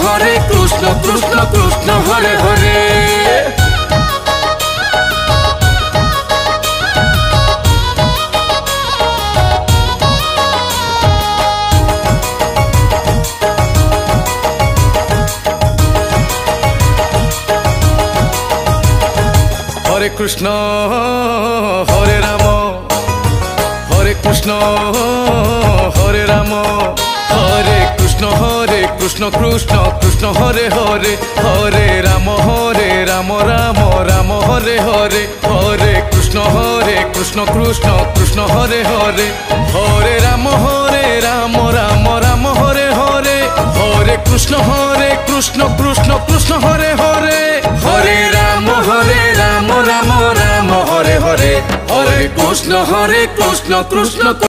Hare Krishna Krishna Krishna Hare Hare. Hare Krishna Hare Ram Hare Krishna Hare Ram Hare Krishna Krishna Krishna Hare Hare Hare Ram Ram Ram Hare Hare Hare Krishna Krishna Krishna Hare Hare Hare Ram Ram Ram Hare Hare Hare Krishna Krishna Krishna Hare Hare Hare Ram Ram Ram Ram Hare Hare Hare Krishna Krishna